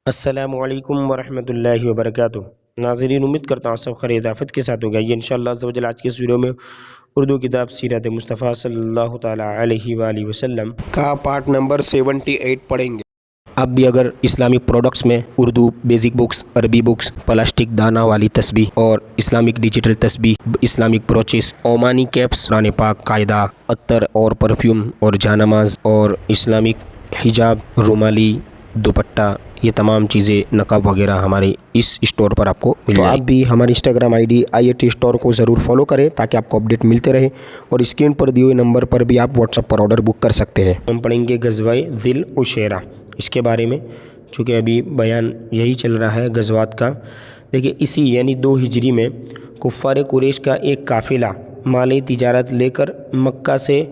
السلام علیکم ورحمۃ اللہ وبرکاتہ۔ ناظرین، امید کرتا ہوں سب خیر آفت کے ساتھ ہوگا۔ یہ انشاءاللہ عز و جل آج کے اس ویڈیو میں اردو کتاب سیرت مصطفیٰ صلی اللہ تعالیٰ علیہ وآلہ وسلم کا پارٹ نمبر 78 پڑھیں گے۔ اب بھی اگر اسلامک پروڈکٹس میں اردو بیسک بکس، عربی بکس، پلاسٹک دانہ والی تسبیح اور اسلامک ڈیجیٹل تسبیح، اسلامک بروچز، عمانی کیپس، قرآن پاک، قاعدہ، عطر اور پرفیوم اور جانماز اور اسلامک حجاب، رومالی، دوپٹہ، یہ تمام چیزیں، نقاب وغیرہ ہمارے اس اسٹور پر آپ کو مل جائے۔ تو آپ بھی ہماری Instagram I D IAT store کو ضرور فالو کریں تاکہ آپ کو اپڈیٹ ملتے رہے، اور اسکرین پر دیے ہوئے نمبر پر بھی آپ واٹس ایپ پر آرڈر بک کر سکتے ہیں۔ ہم پڑھیں گے غزوہ ذی العشیرہ، اس کے بارے میں، چونکہ ابھی بیان یہی چل رہا ہے غزوات کا۔ دیکھیے، اسی یعنی 2 ہجری میں کفار قریش کا ایک قافلہ مالی تجارت لے کر مکہ سے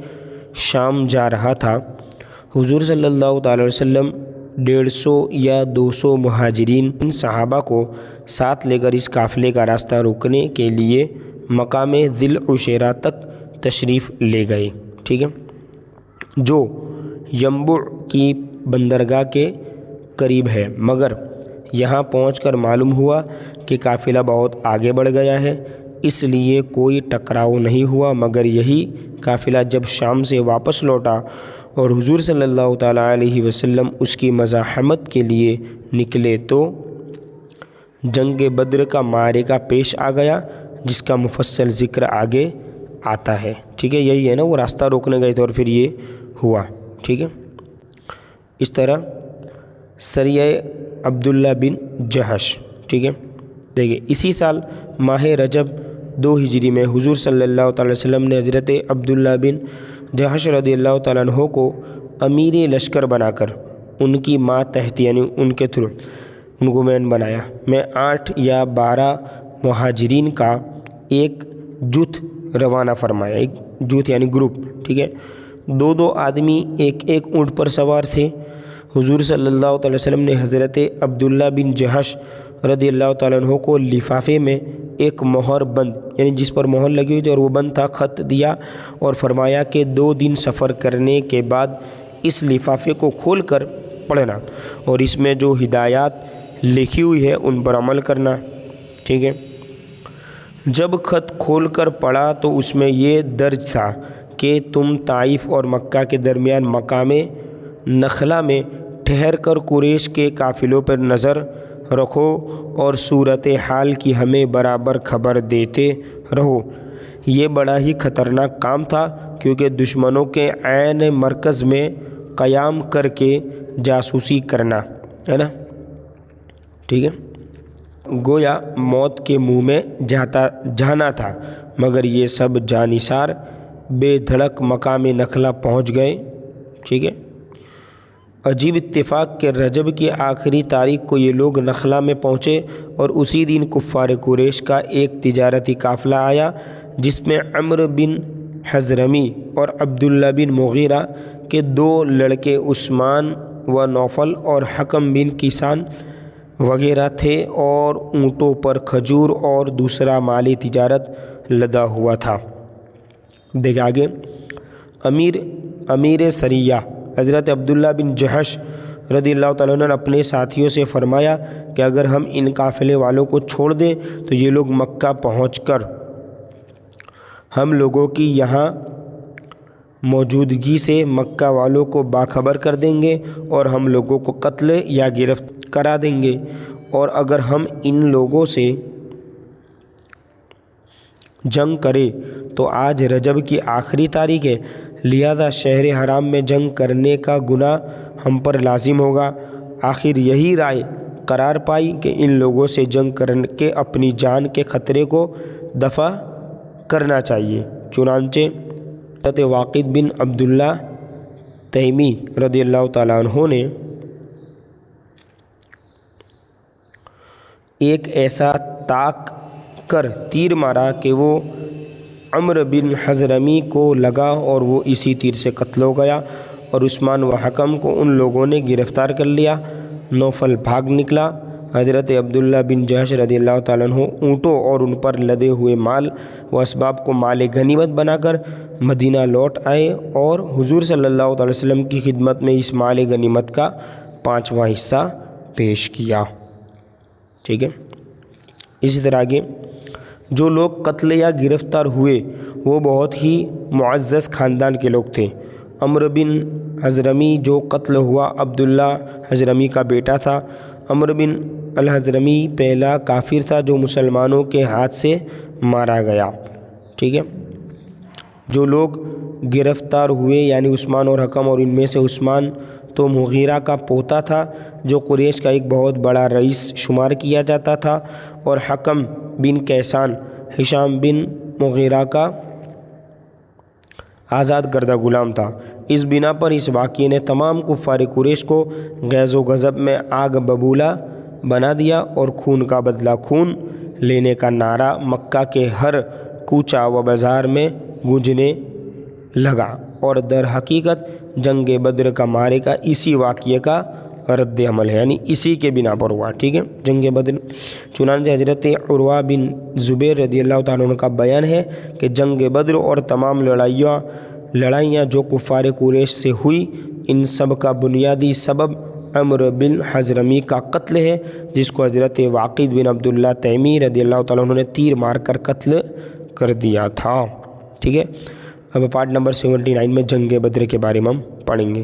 شام جا رہا تھا۔ حضور صلی اللہ تعالی وسلم 150 یا 200 مہاجرین صحابہ کو ساتھ لے کر اس قافلے کا راستہ روکنے کے لیے مقام ذی العشیرہ تک تشریف لے گئے، ٹھیک ہے، جو ینبوع کی بندرگاہ کے قریب ہے۔ مگر یہاں پہنچ کر معلوم ہوا کہ قافلہ بہت آگے بڑھ گیا ہے، اس لیے کوئی ٹکراؤ نہیں ہوا۔ مگر یہی قافلہ جب شام سے واپس لوٹا اور حضور صلی اللہ تعالیٰ علیہ وسلم اس کی مزاحمت کے لیے نکلے تو جنگ بدر کا معرکہ پیش آ گیا، جس کا مفصل ذکر آگے آتا ہے، ٹھیک ہے۔ یہی ہے نا، وہ راستہ روکنے گئے تھے اور پھر یہ ہوا، ٹھیک ہے۔ اس طرح سریہ عبداللہ بن جہش، ٹھیک ہے۔ دیکھیے، اسی سال ماہ رجب 2 ہجری میں حضور صلی اللہ تعالی وسلم نے حضرت عبداللہ بن جہش رضی اللہ تعالیٰ عنہ کو امیر لشکر بنا کر ان کی ماتحت یعنی ان کے تھرو ان کو مین بنایا۔ میں 8 یا 12 مہاجرین کا ایک جوتھ روانہ فرمایا، ایک جوتھ یعنی گروپ، ٹھیک ہے۔ 2 آدمی ایک اونٹ پر سوار تھے۔ حضور صلی اللہ تعالی وسلم نے حضرت عبداللہ بن جہش رضی اللہ تعالیٰ عنہ کو لفافے میں ایک مہر بند یعنی جس پر مہر لگی ہوئی تھی اور وہ بند تھا خط دیا، اور فرمایا کہ 2 دن سفر کرنے کے بعد اس لفافے کو کھول کر پڑھنا اور اس میں جو ہدایات لکھی ہوئی ہے ان پر عمل کرنا، ٹھیک ہے۔ جب خط کھول کر پڑھا تو اس میں یہ درج تھا کہ تم طائف اور مکہ کے درمیان مقام نخلا میں ٹھہر کر قریش کے قافلوں پر نظر رکھو اور صورتحال کی ہمیں برابر خبر دیتے رہو۔ یہ بڑا ہی خطرناک کام تھا، کیونکہ دشمنوں کے عین مرکز میں قیام کر کے جاسوسی کرنا ہے نا، ٹھیک ہے، گویا موت کے منہ میں جانا تھا۔ مگر یہ سب جانثار بے دھڑک مقام نخلا پہنچ گئے، ٹھیک ہے۔ عجیب اتفاق کہ رجب کی آخری تاریخ کو یہ لوگ نخلا میں پہنچے اور اسی دن کفار قریش کا ایک تجارتی قافلہ آیا، جس میں عمرو بن حضرمی اور عبداللہ بن مغیرہ کے 2 لڑکے عثمان و نوفل اور حکم بن کسان وغیرہ تھے، اور اونٹوں پر کھجور اور دوسرا مالی تجارت لدا ہوا تھا۔ دیکھ آگے، امیر سریہ حضرت عبداللہ بن جہش رضی اللہ تعالیٰ عنہ نے اپنے ساتھیوں سے فرمایا کہ اگر ہم ان قافلے والوں کو چھوڑ دیں تو یہ لوگ مکہ پہنچ کر ہم لوگوں کی یہاں موجودگی سے مکہ والوں کو باخبر کر دیں گے اور ہم لوگوں کو قتل یا گرفت کرا دیں گے، اور اگر ہم ان لوگوں سے جنگ کرے تو آج رجب کی آخری تاریخ ہے، لہذا شہر حرام میں جنگ کرنے کا گناہ ہم پر لازم ہوگا۔ آخر یہی رائے قرار پائی کہ ان لوگوں سے جنگ کر کے اپنی جان کے خطرے کو دفع کرنا چاہیے۔ چنانچہ حضرت واقد بن عبداللہ تیمی رضی اللہ تعالیٰ عنہ نے ایک ایسا طاق کر تیر مارا کہ وہ عمرو بن حضرمی کو لگا اور وہ اسی تیر سے قتل ہو گیا، اور عثمان و حکم کو ان لوگوں نے گرفتار کر لیا۔ نوفل بھاگ نکلا۔ حضرت عبداللہ بن جہش رضی اللہ تعالیٰ عنہ اونٹوں اور ان پر لدے ہوئے مال و اسباب کو مال غنیمت بنا کر مدینہ لوٹ آئے، اور حضور صلی اللہ علیہ وسلم کی خدمت میں اس مال غنیمت کا 5واں حصہ پیش کیا۔ ٹھیک ہے، اسی طرح آگے جو لوگ قتل یا گرفتار ہوئے وہ بہت ہی معزز خاندان کے لوگ تھے۔ عمرو بن حضرمی جو قتل ہوا عبداللہ حضرمی کا بیٹا تھا۔ عمرو بن الحضرمی پہلا کافر تھا جو مسلمانوں کے ہاتھ سے مارا گیا۔ ٹھیک ہے، جو لوگ گرفتار ہوئے یعنی عثمان اور حکم، اور ان میں سے عثمان تو مغیرہ کا پوتا تھا جو قریش کا ایک بہت بڑا رئیس شمار کیا جاتا تھا، اور حکم بن کیسان ہشام بن مغیرہ کا آزاد کردہ غلام تھا۔ اس بنا پر اس واقعے نے تمام کفار قریش کو غیظ و غضب میں آگ ببولا بنا دیا، اور خون کا بدلہ خون لینے کا نعرہ مکہ کے ہر کوچہ و بازار میں گونجنے لگا، اور در حقیقت جنگ بدر کا معرکہ اسی واقعے کا رد عمل ہے، یعنی اسی کے بنا پر ہوا۔ ٹھیک ہے، جنگ بدر۔ چنانچہ حضرت عروہ بن زبیر رضی اللہ تعالیٰ عنہ کا بیان ہے کہ جنگ بدر اور تمام لڑائیاں جو کفار قریش سے ہوئی، ان سب کا بنیادی سبب عمرو بن حضرمی کا قتل ہے، جس کو حضرت واقد بن عبداللہ تیمی رضی اللہ تعالیٰ عنہ نے تیر مار کر قتل کر دیا تھا۔ ٹھیک ہے، اب پارٹ نمبر 79 میں جنگ بدر کے بارے میں ہم پڑھیں گے۔